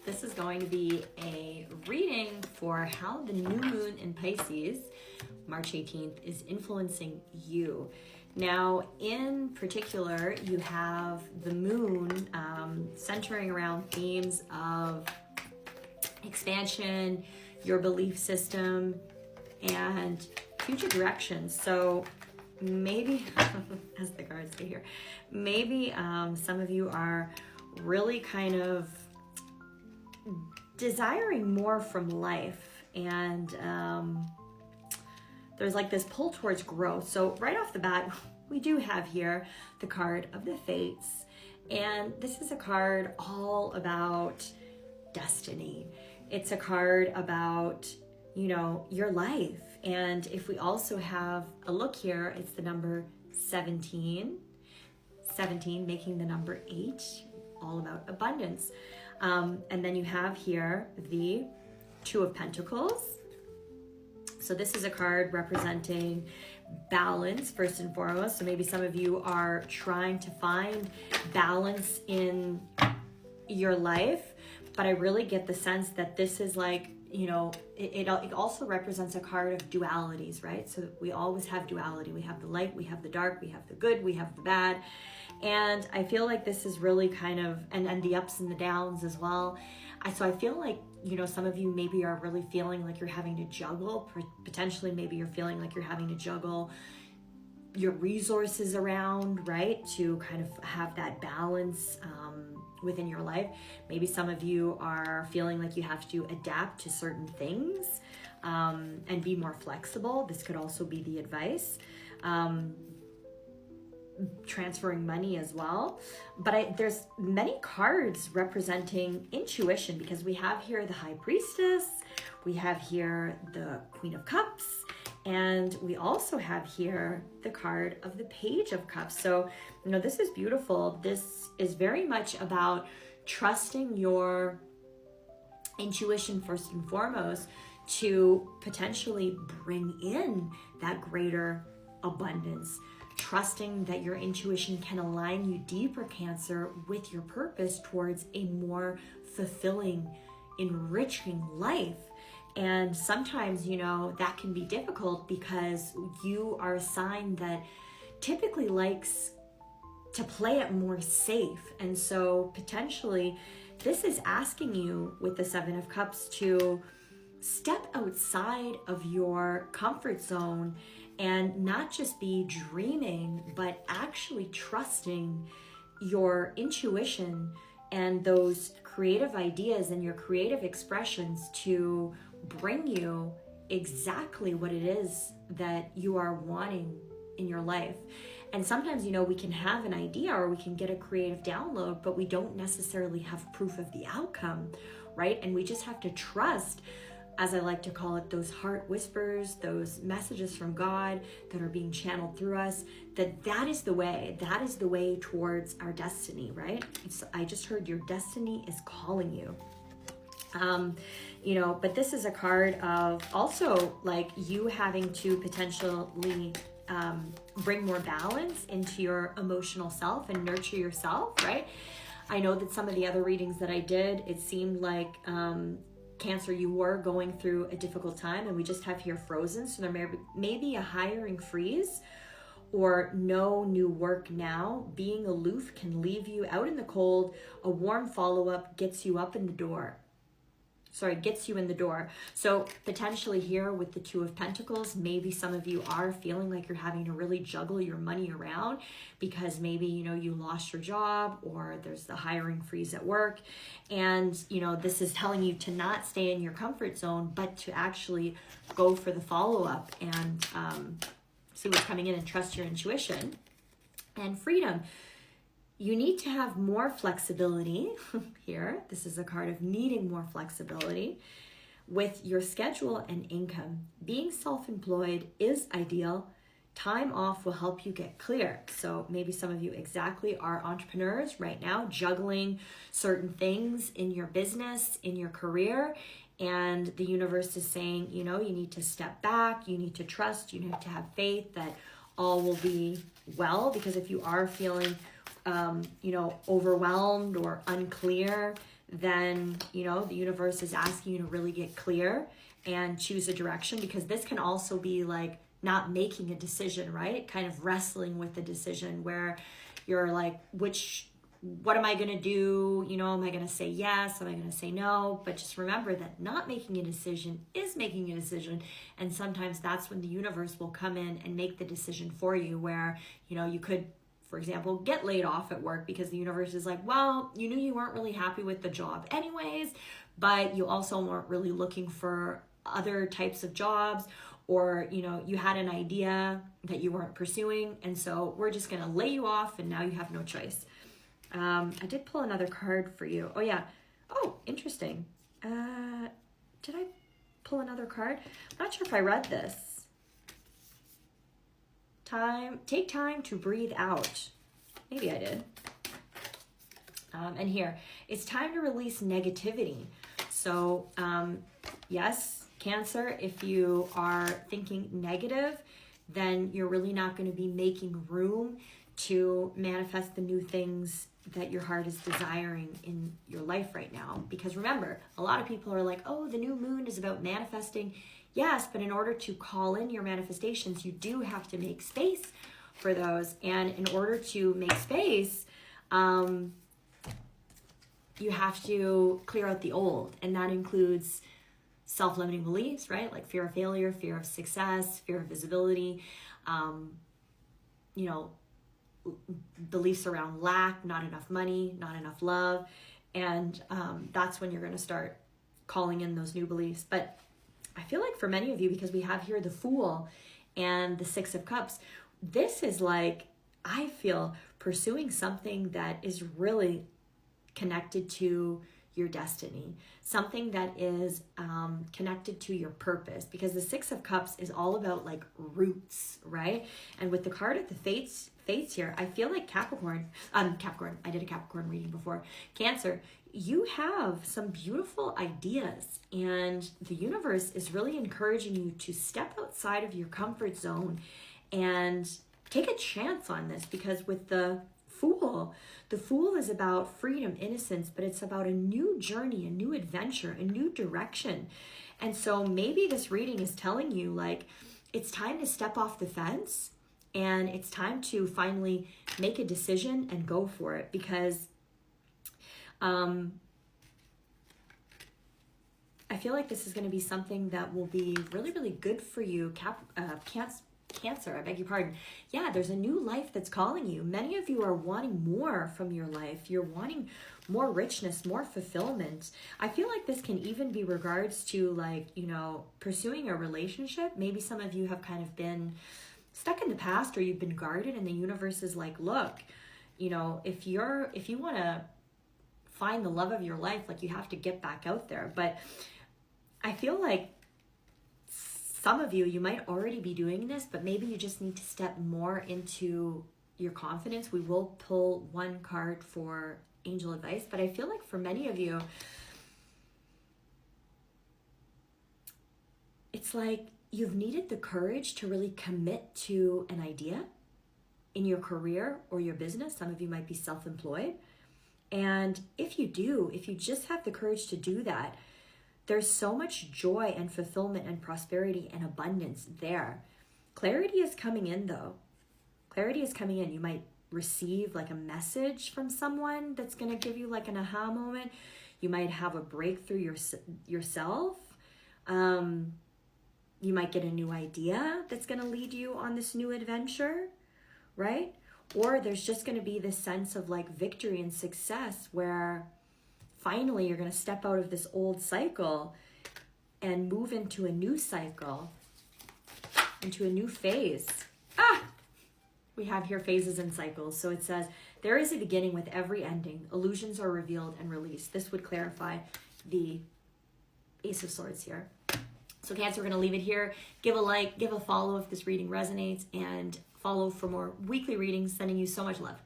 This is going to be a reading for how the new moon in Pisces, March 18th, is influencing you. Now, in particular, you have the moon centering around themes of expansion, your belief system, and future directions. So maybe, as the cards say here, maybe some of you are really kind of desiring more from life, and there's like this pull towards growth. So right off the bat, we do have here the card of the Fates, and this is a card all about destiny. It's a card about, you know, your life. And if we also have a look here, it's the number 17 making the number 8, all about abundance. And then you have here the Two of Pentacles. So this is a card representing balance first and foremost. So maybe some of you are trying to find balance in your life, but I really get the sense that this is like, you know, it also represents a card of dualities, right? So we always have duality. We have the light, we have the dark, we have the good, we have the bad. And I feel like this is really kind of, and the ups and the downs as well. So I feel like, you know, some of you maybe are really feeling like you're having to juggle, potentially maybe you're feeling like you're having to juggle your resources around, right? To kind of have that balance within your life. Maybe some of you are feeling like you have to adapt to certain things and be more flexible. This could also be the advice. Transferring money as well. But there's many cards representing intuition, because we have here the High Priestess, we have here the Queen of Cups, and we also have here the card of the Page of Cups. So, you know, this is beautiful. This is very much about trusting your intuition first and foremost to potentially bring in that greater abundance. Trusting that your intuition can align you deeper, Cancer, with your purpose towards a more fulfilling, enriching life. And sometimes, you know, that can be difficult because you are a sign that typically likes to play it more safe. And so potentially this is asking you with the Seven of Cups to step outside of your comfort zone and not just be dreaming, but actually trusting your intuition and those creative ideas and your creative expressions to bring you exactly what it is that you are wanting in your life. And sometimes, you know, we can have an idea or we can get a creative download, but we don't necessarily have proof of the outcome, right? And we just have to trust, as I like to call it, those heart whispers, those messages from God that are being channeled through us, that is the way towards our destiny, right? I just heard your destiny is calling you. You know, but this is a card of also like you having to potentially bring more balance into your emotional self and nurture yourself, right? I know that some of the other readings that I did, it seemed like Cancer, you were going through a difficult time, and we just have here frozen. So there may be a hiring freeze or no new work now. Being aloof can leave you out in the cold. A warm follow-up gets you in the door. So potentially here with the Two of Pentacles, maybe some of you are feeling like you're having to really juggle your money around because maybe, you know, you lost your job or there's the hiring freeze at work. And, you know, this is telling you to not stay in your comfort zone, but to actually go for the follow-up and see what's coming in and trust your intuition. And freedom. You need to have more flexibility here. This is a card of needing more flexibility with your schedule and income. Being self-employed is ideal. Time off will help you get clear. So maybe some of you exactly are entrepreneurs right now, juggling certain things in your business, in your career, and the universe is saying, you know, you need to step back, you need to trust, you need to have faith that all will be well, because if you are feeling overwhelmed or unclear, then, the universe is asking you to really get clear and choose a direction, because this can also be like not making a decision, right? Kind of wrestling with the decision where you're like, what am I going to do? Am I going to say yes? Am I going to say no? But just remember that not making a decision is making a decision. And sometimes that's when the universe will come in and make the decision for you, where, you could, for example, get laid off at work because the universe is like, well, you knew you weren't really happy with the job anyways, but you also weren't really looking for other types of jobs, or, you had an idea that you weren't pursuing. And so we're just going to lay you off, and now you have no choice. I did pull another card for you. Oh yeah. Oh, interesting. Did I pull another card? I'm not sure if I read this. Take time to breathe out. Maybe I did. And here, it's time to release negativity. So, yes, Cancer, if you are thinking negative, then you're really not going to be making room to manifest the new things that your heart is desiring in your life right now. Because remember, a lot of people are like, oh, the new moon is about manifesting. Yes, but in order to call in your manifestations, you do have to make space for those. And in order to make space, you have to clear out the old. And that includes self-limiting beliefs, right? Like fear of failure, fear of success, fear of visibility, beliefs around lack, not enough money, not enough love. And that's when you're going to start calling in those new beliefs. But I feel like for many of you, because we have here the Fool and the Six of Cups, this is like, I feel, pursuing something that is really connected to your destiny, something that is connected to your purpose, because the Six of Cups is all about like roots, right? And with the card of the Fates here, I feel like Capricorn, I did a Capricorn reading before. Cancer, you have some beautiful ideas, and the universe is really encouraging you to step outside of your comfort zone and take a chance on this, because with the Fool is about freedom, innocence, but it's about a new journey, a new adventure, a new direction. And so maybe this reading is telling you like, it's time to step off the fence, and it's time to finally make a decision and go for it, because I feel like this is going to be something that will be really, really good for you, Cancer, I beg your pardon. Yeah, there's a new life that's calling you. Many of you are wanting more from your life. You're wanting more richness, more fulfillment. I feel like this can even be regards to like, pursuing a relationship. Maybe some of you have kind of been stuck in the past, or you've been guarded, and the universe is like, look, if you want to find the love of your life, like you have to get back out there. But I feel like some of you might already be doing this, but maybe you just need to step more into your confidence. We will pull one card for angel advice, but I feel like for many of you, it's like you've needed the courage to really commit to an idea in your career or your business. Some of you might be self-employed. And if you just have the courage to do that, there's so much joy and fulfillment and prosperity and abundance there. Clarity is coming in though. Clarity is coming in. You might receive like a message from someone that's going to give you like an aha moment. You might have a breakthrough yourself. You might get a new idea that's going to lead you on this new adventure, right? Or there's just going to be this sense of like victory and success where finally you're going to step out of this old cycle and move into a new cycle, into a new phase. We have here phases and cycles. So it says, there is a beginning with every ending. Illusions are revealed and released. This would clarify the Ace of Swords here. So Cancer, we're going to leave it here. Give a like, give a follow if this reading resonates, and follow for more weekly readings. Sending you so much love.